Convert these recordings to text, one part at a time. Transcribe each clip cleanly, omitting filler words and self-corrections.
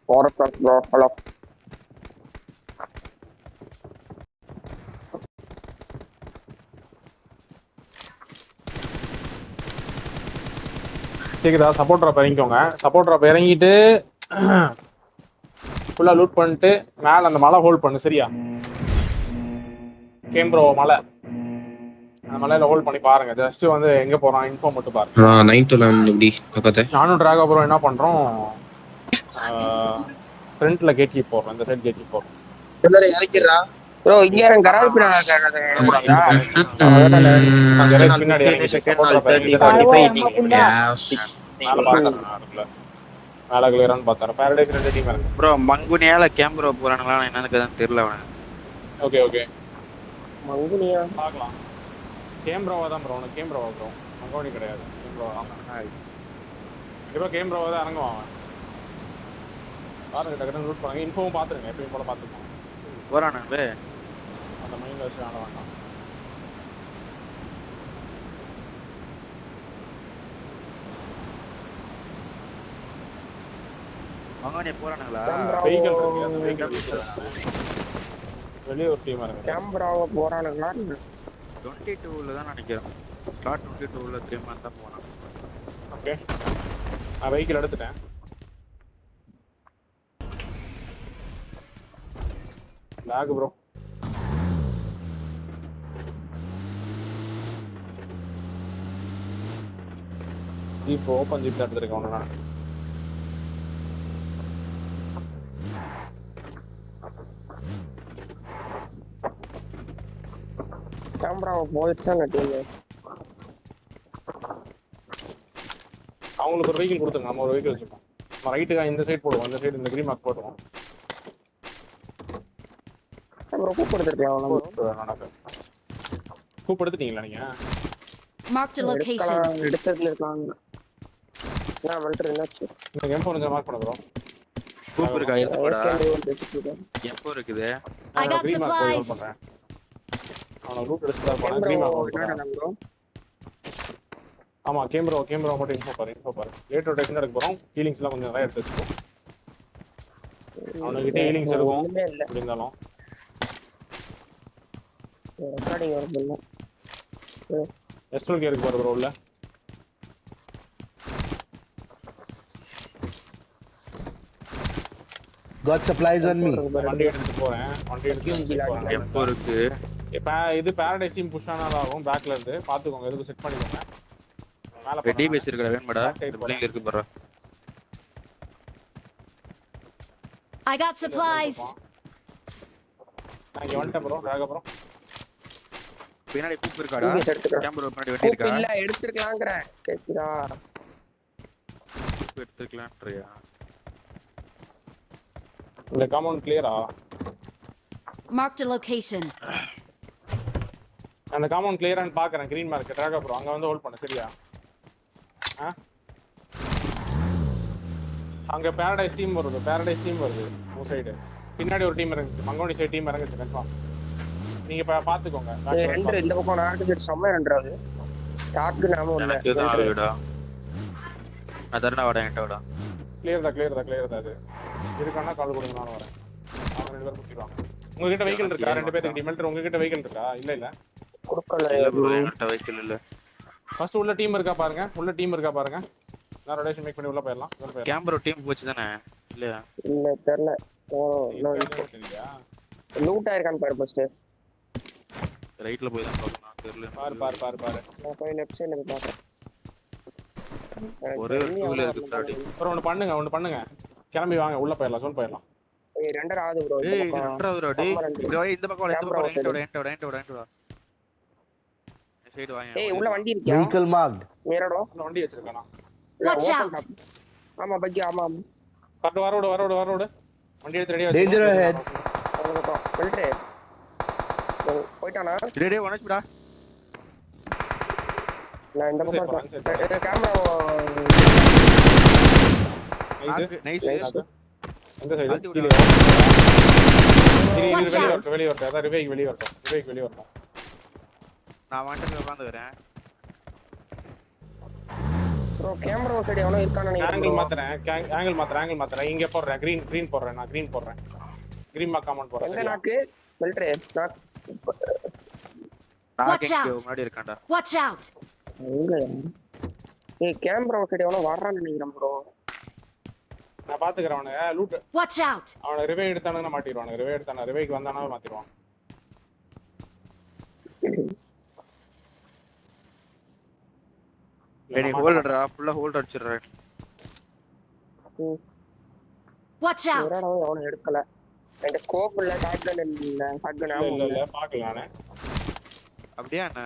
4 o'clock bro. Hello. கேக்குதா? Support drop இறங்கிக்கோங்க. Support drop இறங்கிட்டு ஃபுல்லா லூட் பண்ணிட்டு மேல அந்த மலை ஹோல்ட் பண்ணு. சரியா? கேம்ப்ரோ மலை, அந்த மலையில ஹோல்ட் பண்ணி பாருங்க. ஜஸ்ட் வந்து எங்க போறோம் இன்ஃபோ மட்டும் பாருங்க. 911 எப்படி பார்த்தேன். நானும் டிராகோ ப்ரோ என்ன பண்றோம், ஃப்ரண்ட்ல கேட் கீப் போறோம். இந்த சைடு கேட் கீப் போறோம். எல்லாரும் இறக்கிடுறா bro. இங்க யாரும் கராஜ் பின்னாடி கூடாதா? கரேஜ் பின்னாடி இறங்கி சப்போர்ட் ட்ராப் இறங்கிட்டு மேல பாத்துறேன். மேல கிளியரான்னு பாத்துறேன். பாரடைஸ் 2 டீம் இருக்கு ப்ரோ. மங்குனியால கேம்ப்ரோ போறானுங்களா என்னன்னு தெரியல அவனுக்கு. ஓகே ஓகே மங்குனியா பார்க்கலாம். கேம்ப்ரோவா தான் ப்ரோ. உனக்கு கேம்ப்ரோவா ப்ரோ? மங்கோனி கிடையாது. கேம்ப்ரோவா தான். கண்டிப்பா கேம்ப்ரோவா தான் இறங்குவான் அவன். பாருங்க டக்குனு ரூட் பண்ணுங்க. இன்ஃபோவும் பாத்துருங்க. எப்பயும் போல பாத்துக்கோங்க. போறானுங்களே அந்த மைண்ட்ல வச்சு ஆட வேண்டாம். மங்குனியா போறானுங்களா? வெஹிக்கிள் இருக்கு. அந்த வெஹிக்கிள் வெளியே ஒரு டீம் இருக்கு. கேமராவ போறானுங்களா? 22ல தான் நினைக்கிறேன். ஸ்டார்ட் 22ல 3 மந்த் தான் போனான். ஓகே, நான் வெஹிக்கிள் எடுத்துட்டேன். Lock bro. Jeep open jeep தான் எடுத்துருக்கேன். ஒன்று நான் கேமராவ போயிட்டு டீம் அவங்களுக்கு ஒரு வெஹிக்கிள் கொடுத்துருங்க. நம்ம ஒரு வெஹிக்கிள் வச்சுப்போம். நம்ம ரைட்டுக்காக இந்த சைடு போடுவோம். இந்த சைடு இந்த கிரீன் மார்க் போடுவோம். கூப் எடுத்துட்டீங்களா நீங்க? Marked a location. எடுத்ததுல இருக்காங்க. நான் மல்டர் என்னாச்சு? இந்த கேம் கொஞ்சம் மார்க் பண்ண ப்ரோ. கூப் இருக்கா? எடுத்துடா. எப்போ இருக்குது? I got supplies. அவன ரூட் எடுத்துட்டா போறேன். Green mark bro. ஆமா, கேமரா மட்டும் இன்ஃபோ பாரு. லேட் ரொட்டேஷன் எடுக்க போறோம். ஹீலிங்ஸ்லாம் கொஞ்சம் நிறைய எடுத்து வச்சுக்கோ. அவனுக்கிட்ட ஹீலிங்ஸ் இருக்கும் இருந்தாலும். ரெக்கார்டிங் வரல. எஸ்டல் கேருக்கு போற ப்ரோ உள்ள. Got supplies on me. வண்டி எடுத்து போறேன். எப்போ இருக்கு? இப்ப இது பாரடைஸ் டீம் புஷ் ஆனால ஆகும். பேக்ல இருந்து பாத்துக்கோங்க. எதுக்கு செட் பண்ணிக்கோங்க. மேல ரெடி பேஸ் இருக்கற வேணும்டா. பில்லிங் இருக்கு பாரு. I got supplies. நான் இங்க வந்துட்டேன் ப்ரோ. ராக ப்ரோ பின்னாடி கூப் இருக்காடா? கேமரா பின்னாடி வண்டி இருக்கா? இல்ல எடுத்துக்கலாம்ங்கற. கேக்குதா? கூப் எடுத்துக்கலாம்ன்றியா? இந்த காம்பவுண்ட் கிளியரா? Marked a location. அந்த காம்பவுண்ட் கிளியரான்னு பாக்குறேன். கிரீன் மார்க் ராக ப்ரோ அங்க வந்து ஹோல்ட் பண்ணு. சரியா? அங்க பாரடைஸ் டீம் வருது. உங்க சைடு பின்னாடி ஒரு டீம் இறங்குச்சு. மங்கோனி சைடு டீம் இறங்குச்சு கன்ஃபார்ம். நீங்க பாத்துக்கோங்க. ரெண்டு இந்த பக்கம் நார்த் சைடு செம்ம ரெண்டாவது ஷாட்க்கு நாம இல்ல. எனக்கு ஆளுடா. அதர்னா வாடா என்கிட்ட வாடா. கிளியர் தான் அது. இருக்கானா கால் கொடுங்க, நான் வரேன். அவங்க ரெண்டு பேரும் குத்திடுவாங்க. உங்ககிட்ட வெஹிக்கிள் இருக்கா? ரெண்டு பேருக்கு டிமெல்டர் உங்ககிட்ட வெஹிக்கிள் இருக்கா? இல்ல கொடுக்கல. என்கிட்ட வெஹிக்கிள் இல்ல. ஃபர்ஸ்ட் உள்ள டீம் இருக்கா பாருங்க. நான் ரொட்டேஷன் மேக் பண்ணி உள்ள போயிடலாம். கேமரா டீம் போச்சு தானே? இல்ல தெரியல. தெரியலையா? லூட் ஆயிருக்கான்னு பாரு ஃபர்ஸ்ட். ரைட்ல போய் தான் பார்க்கணும். தெரியல. பாரு. நான் போய் லெஃப்ட் சைடுல போய் பாக்குறேன். ஒரே ஒரு டூல இருக்கு பின்னாடி. ப்ரோ ஒன்னு பண்ணுங்க. கிளம்பி வாங்க உள்ள போயிடலாம். சோன் போயிடலாம். ஏய் ரெண்டர் ஆகுது ப்ரோ. ஏய் ரெண்டர் டேய். இந்த பக்கம் என்டோட. சைடு வாங்க. ஏய் உள்ள வண்டி இருக்கா? Vehicle marked. நேரடோ. உள்ள வண்டி வச்சிருக்கானா? Watch out. ஆமா பக்கி ஆமா. வரோடு. வண்டி எடுத்து ரெடியா வச்சு. Danger ahead. வெல்ட்ரே. போய்ட்டானா? டேய் வணக்கம்டா. நான் இந்த பக்கம் கேமரா நைஸ். எந்த சைடு? வெளிய வரட்டும். அதான் ரிவேக் வெளிய வரட்டும். நான் வாண்டட்ல உட்கார்ந்து வரேன். ப்ரோ கேமரா சைடு எவனோ இருக்கான்னு நினைக்கிறேன் ஆங்கிள் bro. மாத்துறேன் ஆங்கிள் மாத்துறேன் இங்க போடுறேன் green போடுறேன் நான் green போடுறேன் green மார்க் காமெண்ட் போடுறேன் எந்த சரியா? நாக்கு மிலிட்டரி நாக் நான் Watch இங்க out. முன்னாடி இருக்கான்டா. Watch out! எங்க ஏய் கேமரா சைடு எவனோ வர்றான்னு நினைக்கிறேன் ப்ரோ. நான் பாத்துக்கறேன் அவனை லூட் Watch out! அவனை ரிவே எடுத்தானுங்க மாட்டிடுவானுங்க ரிவே எடுத்தானா ரிவேக்கு வந்தானா மாத்திடுவான் டேய் ஹோல்டரா ஃபுல்லா ஹோல்ட் அடிச்சிடுறேன். Watch out! ஒருடா எவனோ எடுக்கல. என்கிட்ட ஸ்கோப் இல்ல ஷாட்கன் இல்ல ஷாட்கன் இல்ல ஆமா இல்ல இல்ல பாக்கல நானே அப்படியே என்ன?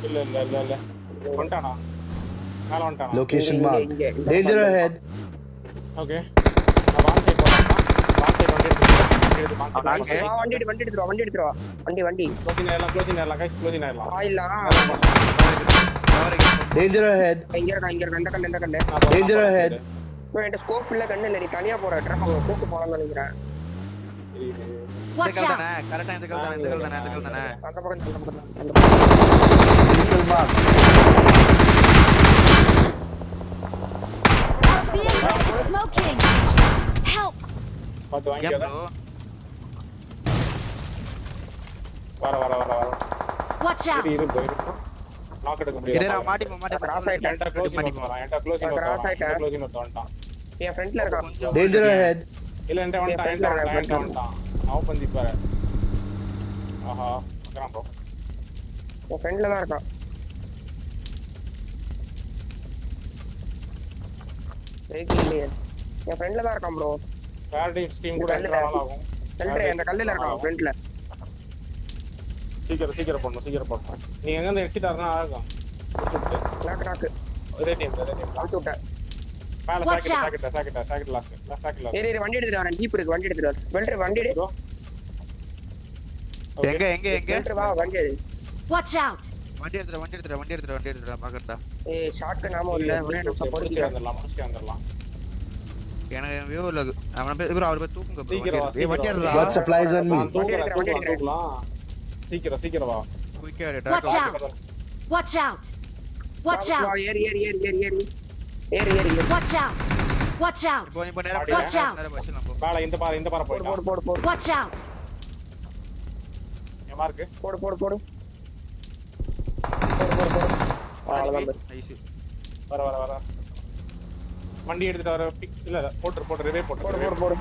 இல்ல வந்துட்டானா மேல வந்துட்டானா Location இங்க, marked. இங்க, இங்க. Danger ahead. ஓகே நான் பான் சைடு போறேன் பான் சைடு வண்டி எடுத்து வண்டி எடுத்துரு வா. வண்டி க்ளோசிங் ஆயிரலாம் கைஸ் க்ளோசிங் ஆயிரலாம் ஆயிலா Danger ahead. இங்க இருக்கா இந்த கண்ணு Danger ahead. ப்ரோ என்கிட்ட ஸ்கோப் இல்ல கண்ணு இல்ல நீ தனியா போற ட்ரக் அவங்கள கூட்டு போலாம்னு நினைக்கிறேன். Watch out! கரெக்டா இந்த கல் தானே. அந்த பக்கம் Vehicle marked. Our vehicle is smoking! Help! பாத்து ஏன் வாங்கிக்கோ bro? வர Watch out! இரு bro நாக் எடுக்க முடியாது இதே நான் மாட்டி கிராஸ் ஆயிட்டேன். என்கிட்ட க்ளோசிங் Cross ஆயிட்டேன். வந்துட்டான் என் ஃப்ரண்ட்ல இருக்கா. Danger ahead. இல்ல என்கிட்ட வந்துட்டான் அவன் பண்ணி பாரு ஆஹா அக்கறான் bro என் ஃப்ரண்ட்ல தான் இருக்கா. பிரேக்கிங் இல்லையே. என் ஃப்ரண்ட்ல தான் இருக்கான் ப்ரோ. பேரடைஸ் டீம் கூட என்ட்ரா ஆகும் ஃப்ரண்ட்ல அந்த கல்லுல இருக்கான் ஃப்ரண்ட்ல. சீக்கிரம் பண்ணு நீ எங்க இருந்து எக்ஸிட் ஆறனா ஆகும் நாக்கு ஒரே டீம் அவுத்து விட்டேன். மேல Watch out. சாக்கெட் லாஸ்ட் ஏறி வண்டி எடுத்துட்டு வரேன். ஜீப் இருக்கு வண்டி எடுத்துட்டு வரேன். வெல்டர் வண்டி எடு. எங்க வெல்டர் வா வண்டி எடு. Watch out! வண்டி எடுத்துற பாக்கறடா. ஏய் ஷாட்கன் நாம இல்ல ஒரே நிமிஷம் முடிச்சு போடுங்க. வந்துடலாம் எனக்கு வியூல அவன ப்ரோ அவர் போய் தூக்குங்க bro. சீக்கிரம் வா, ஏய் வண்டி எடுடா. Got supplies on me. நான் தூக்குறேன் சீக்கிரம் வா குயிக்கா எடுடா. Watch out! Watch out! Watch வா, out! ஏறி Watch out! Watch out! இப்போ நேரா Watch out. நேரா வச்சிடலாம் bro. மேல இந்த பாறை போயிட்டான் போடு. Watch out! என் மார்க்கு போடு. அவ்வளவுதான். நைஸ். வர வண்டி எடுத்துட்டு வர இல்ல போட்டு ரிவே போடு.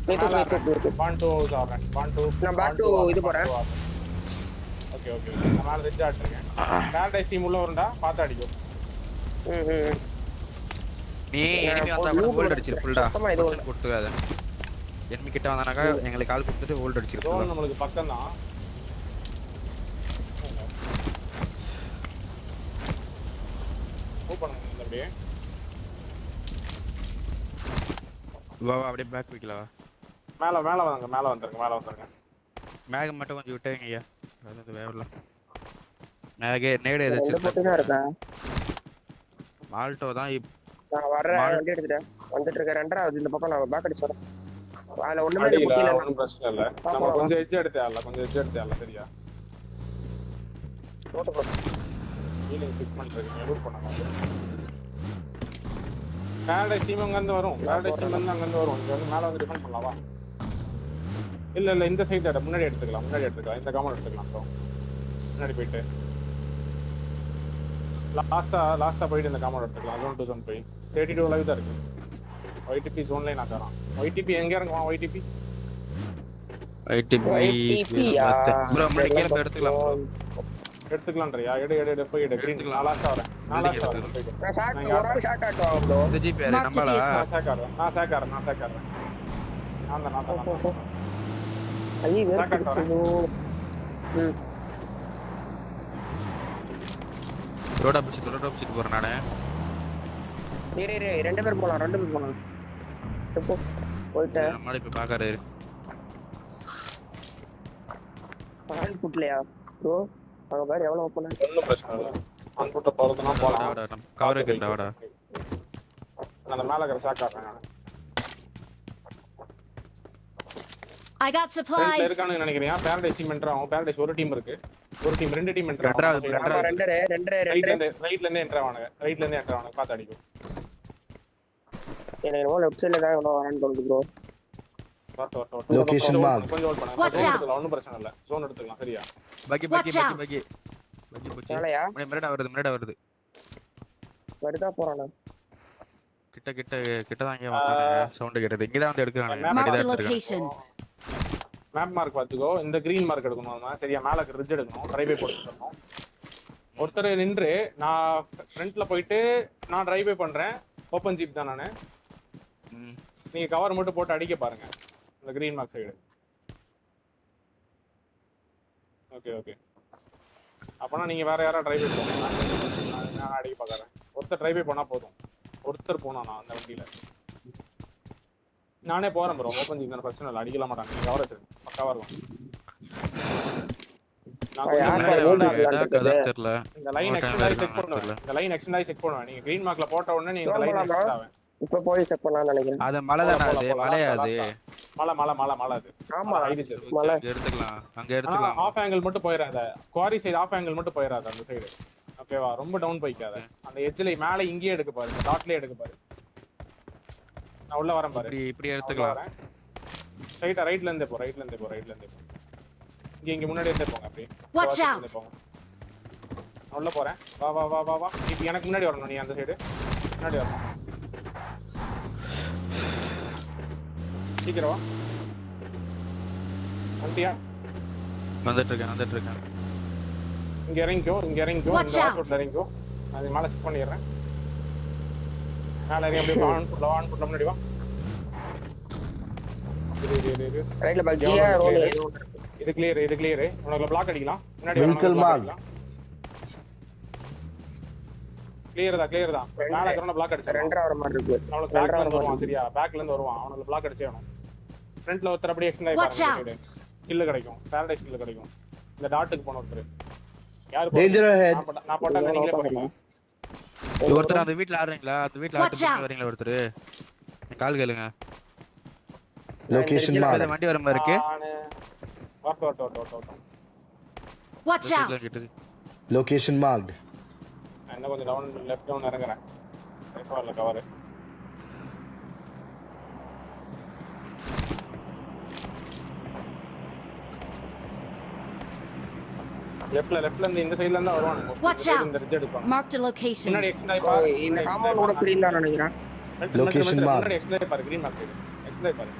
நீ தூக்கு. பான் டூ ஆறேன் பான் டூ நான் back to இது போறேன். ஓகே நான் மேல ரெட் ஆட்றேன் பேரடைஸ் டீம் உள்ள வரண்டா பாத்து அடிக்கும் ம். நீ எனிமி வந்தா கூட ஹோல்ட் அடிச்சிரு ஃபுல்லா. சுத்தமா இது பொசிஷன் கொடுத்துக்காத. எனிமி கிட்ட வந்தானாக்கா எங்களுக்கு கால் கொடுத்துட்டு ஹோல்ட் அடிச்சிரு ஜோன் ஃபுல்லா. நம்மளுக்கு பக்கம் தான் மூவ் பண்ணுங்க இந்த அப்படியே வா அப்படியே பேக் வைக்கலவா. மேல வந்துருங்க மேக மட்டும் கொஞ்சம் விட்டவங்க ஐயா. அது வேவல. மேகே நேடு ரெண்டு ஏதாச்சும் போட்டு தான் இருக்கேன். மால்டோ தான் நான் வர்றேன் வண்டி எடுத்துட்டேன். வந்துட்டு இருக்கேன். ரெண்டராவது இந்த பக்கம் நான் பேக் அடிச்சு வரேன். அதுல ஒண்ணுமே அடியில முட்டியில ஒண்ணும் பிரச்சனை இல்ல நம்ம கொஞ்சம் எட்ஜ் எடுத்தால சரியா போட்டு போ. ஹீலிங் ஃபிக்ஸ் பண்றீங்க லூட் பண்ணாங்க பேரடைஸ் டீம் அங்க இருந்து வரும் இங்க வந்து மேல வந்து டிஃபெண்ட் பண்ணலாம் வா இல்ல இந்த சைடு முன்னாடி எடுத்துக்கலாம் இந்த காமன் எடுத்துக்கலாம் bro முன்னாடி போயிட்டு லாஸ்டா போயிட்டு இந்த காமன் எடுத்துக்கலாம் ஜோன் 2 ஜோன் போய் 32 லைவ் தான் இருக்கு YTP ஜோன் லைன் ஆகறான் YTP எங்க இறங்குவான் YTP யா. ப்ரோ முன்னாடி கீழ போய் எடுத்துக்கலாம் bro. எடுத்துக்கலாம்ன்றியா எடு போய் எடு green நான் லாஸ்டா வரேன் போயிட்டு நான் ஷாட் ஒரு ஆள் ஷாட் ஆட்டுவாங்க ப்ரோ. இந்த ஜிபி யாரு Marked நம்பலா? vehicle. நான் சேக்காரன் நான் தான் ஐயே வேற ஷாட் ஆட்டுறேன். ம். ரோடா பிடிச்சிட்டு போறேன் நானே. இரு ரெண்டு பேர் போலாம். இப்போ போயிட்டேன். நம்மள இப்ப பாக்கறாரு. பால் புட்லையா ப்ரோ? அங்க பாரு எவ்வளவு ஓபன் ஆ. ஒண்ணும் பிரச்சனை இல்ல ஆன் புட்ட போறதுனா போலாம் வாடா கவர் கில்டா வாடா. நான் மேல இருக்கற ஷாட் ஆடுறேன் நான் I got ஃப்ரண்ட்ல supplies! இருக்கானு நினைக்கிறேன் பேரடைஸ் டீம் என்ட்ரா பேரடைஸ் ஒரு டீம் இருக்கு ஒரு டீம் ரெண்டு டீம் என்டர் ரெண்டாவது, ஆமா ரெண்டரை ரைட்ல இருந்து என்டர் ஆவானுங்க பாத்து அடிக்கும் எனக்கு என்னமோ லெஃப்ட் சைடுல தான் இவனோ வரான்னு தோணுது ப்ரோ. Location marked. கொஞ்சம் ஹோல்ட் பண்ணுங்க Watch zone out. எடுத்துக்கலாம் ஒண்ணும் பிரச்சனை இல்ல ஜோன் எடுத்துக்கலாம் சரியா பக்கி Watch out. போச்சு மேலையா முன்னாடி வருது வருதா போறானா? கிட்ட தான் இங்க வந்தாங்க சவுண்ட் கேட்டது இங்க தான் வந்து எடுக்கறாங்க Marked a இங்க location. மேப் மார்க் பாத்துக்கோ இந்த கிரீன் மார்க் எடுக்கணும் நம்ம சரியா மேல ரிட்ஜ் எடுக்கணும் டிரைவே போட்டுறணும் ஒருத்தர் நின்று நான் ஃப்ரண்ட்ல போயிட்டு நான் டிரைவே பண்றேன் ஓபன் ஜீப் தான் நானு நீங்க கவர் மட்டும் போட்டு அடிக்க பாருங்க இந்த கிரீன் மார்க் சைடு ஓகே அப்பனா நீங்க வேற யாரா டிரைவே பண்ணுங்க நான் அடிக்க பாக்குறேன் ஒருத்தர் டிரைவே பண்ணா போதும் ஒருத்தர் போனா நான் அந்த வண்டியில நானே போறேன் ப்ரோ ஓபன் ஜீப் தான் பிரச்சனை இல்ல அடிக்கலாம் மாட்டாங்க நீங்க கவர் வச்சிருங்க பக்காவா இருக்கும் தெரியல இந்த லைன் எக்ஸ்டெண்ட் ஆகி செக் பண்ணுவேன் நீங்க கிரீன் மார்க்ல போட்ட உடனே நீங்க இந்த லைன் எக்ஸ்டெண்ட் ஆகும் இப்ப போய் செக் பண்ணலாம்னு நினைக்கிறேன். அது மலை தானே அது மலையா அது மலை அது ஆமா மலை அங்க எடுத்துக்கலாம் ஆஃப் ஆங்கிள் மட்டும் போயிடாத குவாரி சைடு ஆஃப் ஆங்கிள் மட்டும் போயிடாத அந்த சைடு ஓகேவா ரொம்ப டவுன் போய்க்காத அந்த எட்ஜ்ல மேலே இங்கேயே எடுக்க பாரு டாட்லயே எடுக்க பாரு நான் உள்ள வரேன் பாரு இப்படி எடுத்துக்கலாம் ஸ்ட்ரைட்டா ரைட்ல இருந்தே போ இங்க முன்னாடி இருந்தே போங்க அப்படியே Watch out. நான் உள்ள போறேன் வா இப்போ எனக்கு முன்னாடி வரணும் நீ அந்த சைடு முன்னாடி வரணும் சீக்கிரம் வா வண்டியா வந்துட்டு இருக்கேன் இங்க இறங்கிக்கோ இந்த Watch out. ரோட்ல இறங்கிக்கோ அது மேல செக் பண்ணிடுறேன் மேல இறங்கி அப்படியே ஆன் புட்ல முன்னாடி வா இரு ரைட்ல பக்கியா ரோல் இது கிளியர் உனக்கு பிளாக் அடிக்கலாம் முன்னாடி Vehicle mark. கிளியர் தான் மேல கரண்ட பிளாக் அடிச்சு ரெண்டரை வர மாதிரி இருக்கு. அவனுக்கு பேக்ல இருந்து வருவான் சரியா பேக்ல இருந்து வருவான் அவனுக்கு பிளாக் அடிச்சே வேணும் ஃப்ரண்ட்ல ஒருத்தர் அப்படியே எக்ஸ்டெண்ட் ஆகி Watch பாருங்க கில் கிடைக்கும் பாரடைஸ் கில் கிடைக்கும் இந்த டாட்டுக்கு போன ஒருத்தர் யாரு Danger ahead. நான் போட்டா நீங்களே பண்ணுங்க ஒருத்தர் அந்த வீட்ல ஆடுறீங்களா அந்த வீட்ல Watch out. ஆட்டு வரீங்களா ஒருத்தர் கால் கேளுங்க Location அந்த marked. வண்டி வர மாதிரி இருக்கு what Watch out. Location marked. என்ன கொஞ்சம் லெஃப்ட் டவுன் இறங்குறேன் சேஃபா இல்ல கவர் லெஃப்ட்ல இருந்து இந்த சைடுல இருந்து வருவானுங்க Watch out. இந்த ரிட்ஜ் எடுப்பாங்க Marked a location. முன்னாடி எக்ஸ்டெண்ட் ஆகி பாரு இந்த காம்பவுண்ட் கூட கிரீன் தான் நினைக்கிறேன். Location mark. முன்னாடி எக்ஸ்டெண்ட் ஆகி பாரு கிரீன் மார்க் எக்ஸ்டெண்ட் ஆகி பாரு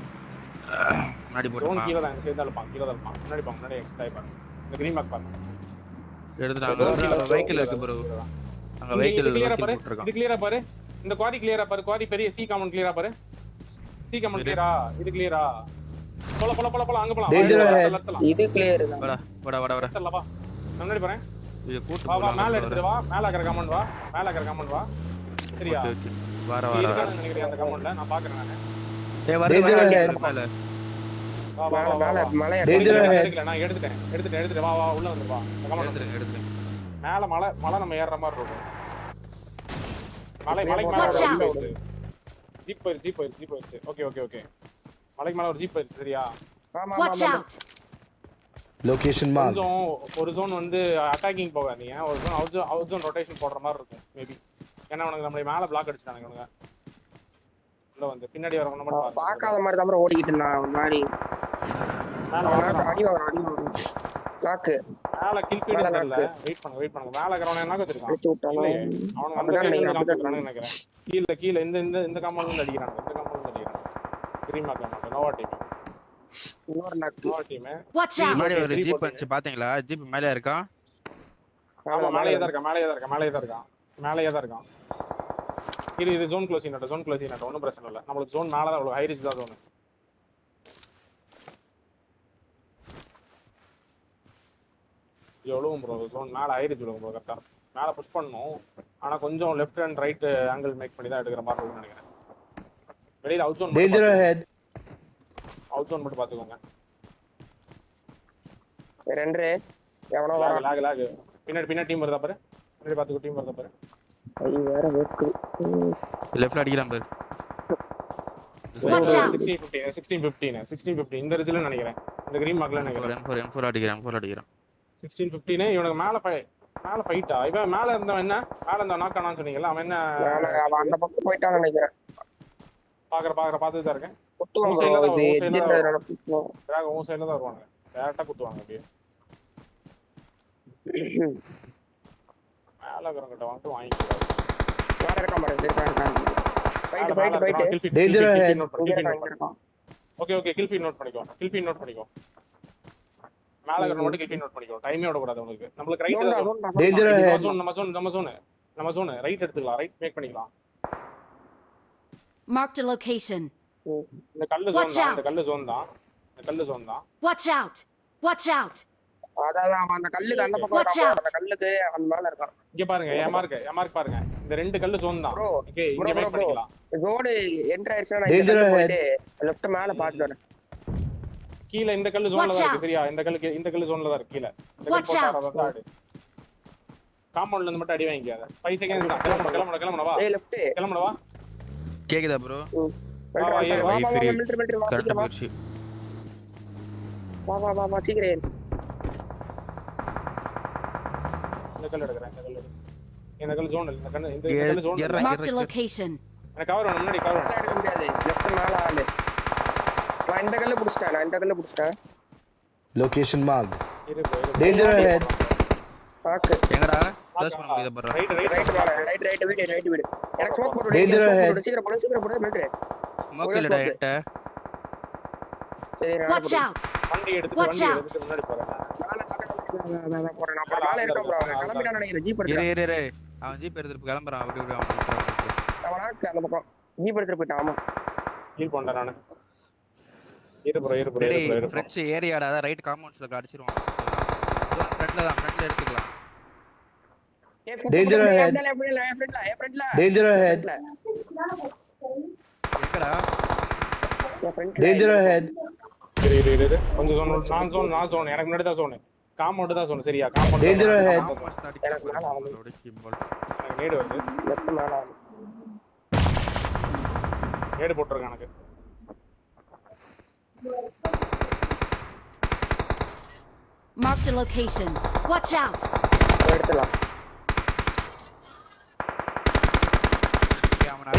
முன்னாடி ரோன் போடுமா கீழ தான் இந்த சைடுல இருப்பான் முன்னாடி எக்ஸ்டெண்ட் ஆகி பாரு இந்த கிரீன் மார்க் பாரு எடுத்துட்டாங்க வெஹிக்கிள் இருக்கு ப்ரோ அங்க வெஹிக்கிள் கிளியரா பாரு போட்டுருக்கான் இது கிளியரா பாரு இந்த குவாரி கிளியரா பாரு குவாரி பெரிய சி காமன் கிளியரா பாரு சி காமன் கிளியரா இது கிளியரா போல அங்க போலாம் Danger ahead. இது கிளியர் தான். வட வா முன்னாடி போறேன் இது கூட்டு வா போலாம் மேல எடுத்து வா மேல இருக்கிற கமெண்ட் வா சரியா வர இதுதான் நினைக்கிறேன் அந்த கமெண்ட்ல நான் பாக்குறேன் நானு ஏய் Danger ahead. மேல மேல மலை Danger ahead. எடுக்கல நான் எடுத்துட்டேன் வா உள்ள வந்து வா கமெண்ட் எடுத்துருங்க மேல மலை நம்ம ஏறுற மாதிரி இருக்கும் மலைக்கு Watch மேல out. ஜீப் போயிருச்சு ஓகே மலைக்கு மேல ஒரு ஜீப் போயிருச்சு சரியா ஆமா Watch out. Location marked. கொஞ்சம் ஒரு ஜோன் வந்து அட்டாக்கிங் போகாதீங்க ஒரு ஜோன் அவுட் ஜோன் ரொட்டேஷன் போடுற மாதிரி இருக்கும் மேபி ஏன்னா உனக்கு நம்மளை மேல பிளாக் அடிச்சிட்டானுங்க இவனுங்க உள்ள வந்து பின்னாடி வரவங்க மட்டும் பாருங்க பார்க்காத மாதிரி தான் bro ஓடிக்கிட்டு இருந்தான் ஒரு மாதிரி. மேல வரவங்க அடி வரும். லாக்கு மேல கில் ஃபீட் மேல இல்ல வெயிட் பண்ணுங்க மேல கரவன என்ன வச்சிருக்கான் எடுத்து விட்டானோ. அவனுக்கு அந்த சைடுல இருந்து காமிக்கறானு நினைக்கிறேன் கீழ இந்த காம்பவுண்ட்ல இருந்து அடிக்கறாங்க கிரீன் மார்க் நோவா டீம் இன்னொரு நாக்கு. Nova team Watch out. முன்னாடி ஒரு ஜீப் வந்துச்சு பாத்தீங்களா ஜீப் மேல இருக்கா ஆமா மேலேயே தான் இருக்கான் இது ஜோன் க்ளோசிங் நட் ஒன்றும் பிரச்சனை இல்லை நம்மளுக்கு ஜோன் மேலே தான் அவ்வளோ ஹை ரிச் தான் ஜோன் எவ்வளோ ப்ரோ ஜோன் மேலே ஹை ரிச் விழுகும் ப்ரோ கரெக்டாக மேலே புஷ் பண்ணணும் ஆனால் கொஞ்சம் left and right angle make பண்ணி தான் எடுக்கிற மாதிரி இருக்கும்னு நினைக்கிறேன் வெளியில் அவுட் ஜோன் Danger ahead. மட்டும் பார்த்துக்கோங்க ரெண்டரை எவனோ வரான். லாக் பின்னாடி டீம் வருதா பாரு பின்னாடி பார்த்துக்கோ டீம் வருதா பாரு ஐ வேற வெக்கு. லெஃப்ட்ல அடிக்கிறான் பாரு Watch out. 16-15 இந்த ரிஜில நினைக்கிறேன் இந்த கிரீன் மார்க்ல நினைக்கிறேன் M4 அடிக்கிறான் 16-15 இவனுக்கு மேல ஃபைட்டா இவன் மேல இருந்தவன் என்ன மேல இருந்தவன் நாக் ஆனான்னு சொன்னீங்கல்ல அவன் என்ன அவன் அந்த பக்கம் போயிட்டான்னு நினைக்கிறேன். பார்த்துட்டு தான் இருக்கேன் குத்துவான் உன் bro. சைடுல தான் இது உன் சைடுல எஜ்ஜின்றதுனால குத்துவான். உன் சைடுல தான் வருவாங்க டேரக்டா குத்துவாங்க அப்படியே மேல இருக்கிறவங்கிட்ட வந்துட்டு வாங்கிக்கிறாரு மேல இருக்கான் பாரு, இருக்கான். போயிட்டு. Danger ahead. Okay kill feed note பண்ணிக்கோ மேல இருக்கிற மட்டும் கில் ஃபீட் நோட் பண்ணிக்கோ டைமே விட கூடாது உங்களுக்கு நமக்கு ரைட் தான் Danger ahead. நம்ம zone ரைட் எடுத்துக்கலாம் ரைட் மேக் பண்ணிக்கலாம் Marked a location. இந்த கல்லு Watch zone out. இந்த கல்லு zone தான் Watch out! Watch out! அதாவது அவன் அந்த கல்லுக்கு அந்த பக்கம் Watch இருக்கான் out. bro. அந்த கல்லுக்கு அந்த மேல இருக்கான். இங்க பாருங்க என் மார்க் பாருங்க இந்த ரெண்டு கல்லு zone தான் Bro, ஓகே இங்க மேக் பண்ணிக்கலாம் ரோடு என்டர் ஆயிடுச்சுன்னா நான் இந்த Danger கல்லுக்கு ahead. போயிட்டு லெஃப்ட் மேல பாத்துட்டு வரேன். கீழ இந்த கல்லு zoneல Watch தான் out. இருக்கு சரியா இந்த கல்லு zoneல தான் இருக்கு கீழ இந்த கல்லு Watch போட்டா out. அதான் ஆடு காம்பவுண்ட்ல இருந்து மட்டும் அடி வாங்கிக்காத 5 செகண்ட்ஸ் தான் கிளம்புடா வா ஏய் லெஃப்ட். கிளம்புடா வா கேக்குதா ப்ரோ? வா வா ஏறு, வா free. மிலிட்டரி வா கரெக்டா சீக்கிரம் வா. போயிடுச்சு. வா சீக்கிரம் ஏறு. இந்த கல்லு எடுக்கறேன் இந்த கல்லு zone இந்த கல்லு zone ஏறுறா, Marked a ஏறுறா. location. எனக்கு கவர் வேணும் முன்னாடி கவர் அதெல்லாம் எடுக்க முடியாது. லெஃப்ட் மேல ஆளு. நான் இந்த கல்ல புடிச்சிட்டேன். Location marked. இரு Danger ahead. பாக்கு. எங்கடா க்ளோஸ் பண்ண முடியுதா பாரு? ரைட் ரைட் மேல ரைட் வீடு. எனக்கு ஸ்மோக் போடு. Danger ahead. சீக்கிரம் போடு மிலிட்டரி. ஸ்மோக் இல்லடா என்கிட்ட. சரி நான் Watch out! வண்டி Watch out. எடுத்துட்டு முன்னாடி போறேன் நான் போறேன். நான் அப்புறம் மேல இருக்கேன் bro. அவன் கிளம்பிட்டான்னு நினைக்கிறேன். ஜீப் இரு எடுத்து. இரு இரு. அவன் ஜீப் எடுத்துட்டு கிளம்பறான். விட்டு விட்டு அவன். அவனாக்கு அந்த பக்கம் ஜீப் எடுத்துட்டு போயிட்டான். ஆமா. ஹீல் பண்றேன் நானு இரு ப்ரோ டேய் ஃப்ரெண்ட்ஸ் ஏரியாடா அத ரைட் காம்பவுண்ட்ஸ்ல அடிச்சிருவான். ஃப்ரண்ட்ல எடுத்துக்கலாம். Danger ahead. ஃப்ரண்ட்ல. Danger ahead. எங்கடா? Danger ahead. இரு கொஞ்சம் நான் zone எனக்கு முன்னாடி தான் zone காம்பவுண்ட் தான் zone சரியா காம்பவுண்ட் Danger ahead. காம்பவுண்ட்ஸ்ல அடிக்கலாம். அவனோட கீபால். எனக்கு நேடு வருது லெஃப்ட் மேல ஆளு. நேடு போட்டுருக்கேன் எனக்கு Marked a location. Watch out! எடுத்துலாம். அவன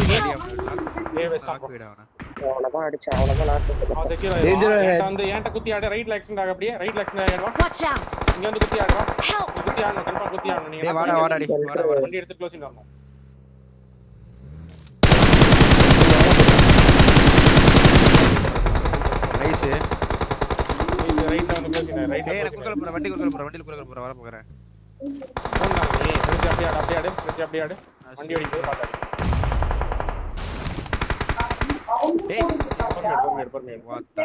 ஏரியா ஸ்டாப் போய்டாவனா. அவனதான் அடிச்சான். அவனதான் நாட்டு. அவன் செக்யூர் Danger ஆயிடுவான் ahead. என்கிட்ட வந்து என்கிட்ட குத்தி ஆடு ரைட்ல ஆக்சிடென்ட் ஆக அப்படியே ரைட்ல ஆக்சிடென்ட் ஆயிடுவான் Watch out! இங்க வந்து குத்தி ஆடுவான் Help! குத்தி ஆடணும் கன்ஃபார்ம் குத்தி ஆடணும் நீங்க டேய் வாடாடி. வாடா. வண்டி எடுத்து க்ளோசிங் வரணும் ரைஸ். ரைட்ல வந்து க்ளோசிங் ரைட்ல டேய் எனக்கு குறுக்கல போற வண்டியில குறுக்கல போற வர போறேன். நீ திருச்சி அப்படியே ஆடு வண்டி ஓடிட்டு பாத்தாடி டேய் பொறுமையா வாத்தா.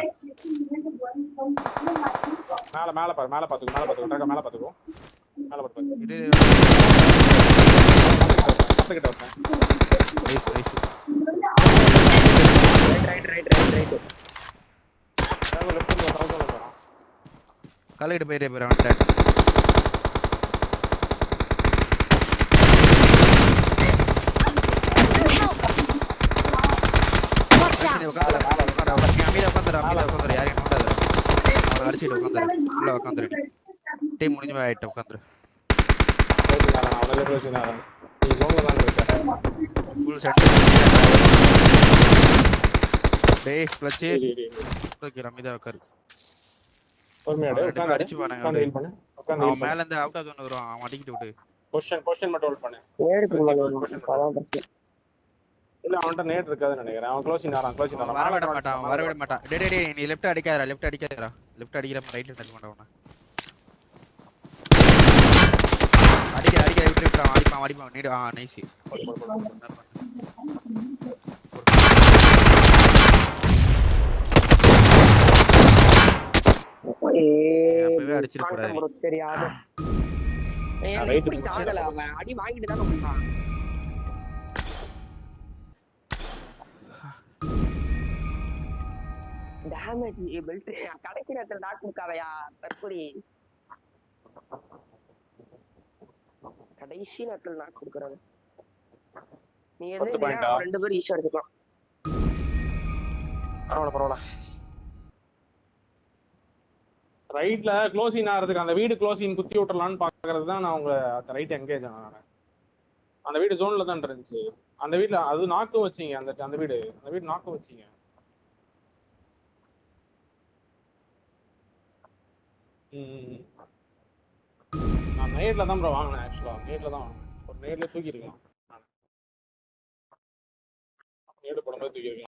மேல பாத்துக்கோ மேல பாத்துக்கோ இரு பத்துக்கிட்ட வரேன் ரைஸ். ரைட். லெஃப்ட் சைடுல வரணும் கலையிட்டு போயிரே போற அவன்ட்ட. Watch out! உட்காந்துரு யாரையும் நோண்டாத. அவரை அடிச்சுட்டு உட்காந்துரு. உள்ள உட்காந்துரு. டீம் முடிஞ்ச மாதிரி ஆயிட்டு உட்காந்துரு. நீ ஜோன்ல தான் இருக்க ஃபுல் செட். டேய் ப்ளஸ் ஓகே ரமிதா உட்காரு. பொறுமையாடு உட்கார்ந்து அடிச்சு பாருங்க. உட்கார்ந்து ஹீல் பண்ணு உட்கார்ந்து அவன் மேல இருந்து அவுட் ஆஃப் ஜோன் வருவான். அவன் அடிக்கிட்டு விடு. பொசிஷன் மட்டும் ஹோல்ட் பண்ணு நேருக்கு அதான் பிரச்சனை. இல்ல அவன்கிட்ட நேட் இருக்காதுன்னு நினைக்கிறேன் அவன் க்ளோசிங் ஆறான் வர விட மாட்டான். டேய் நீ லெஃப்ட் அடிக்காதடா. லெஃப்ட் அடிக்கிறப்ப ரைட்ல டச் பண்ண அவன. அடிக்க விட்டுறான். அடிப்பான் நீடு. நைஸ். அப்பவே அடிச்சிட்டு போறாரு. தெரியாது. அவன் அடி வாங்கிட்டு தான் வந்தான். டேமேஜ் பெல்ட் கடைசி நேரத்துல டாக் கொடுக்காதயா தற்கொலை. கடைசி நேரத்துல டாக் கொடுக்கறாங்க. நீ ரெண்டு பேரும் ஈஸியா எடுத்துக்கலாம். பரவாயில்ல ரைட்ல க்ளோசிங் ஆகிறதுக்கு அந்த வீடு க்ளோசிங் குத்தி விட்டுறலான்னு பாக்குறது தான் நான் உங்க ரைட் என்கேஜ் ஆனேன். அந்த வீடு ஜோன்ல தான் இருந்துச்சு. அந்த வீட்ல அது நாக்கு வச்சீங்க. அந்த வீடு நாக்கு வச்சீங்க. நான் நேட்ல தான் ப்ரோ வாங்கினேன். ஆக்சுவலா நேட்ல தான் வாங்கினேன். ஒரு நேட்ல தூக்கி இருக்கேன். நேடு போடும்போது தூக்கி இருக்கேன்.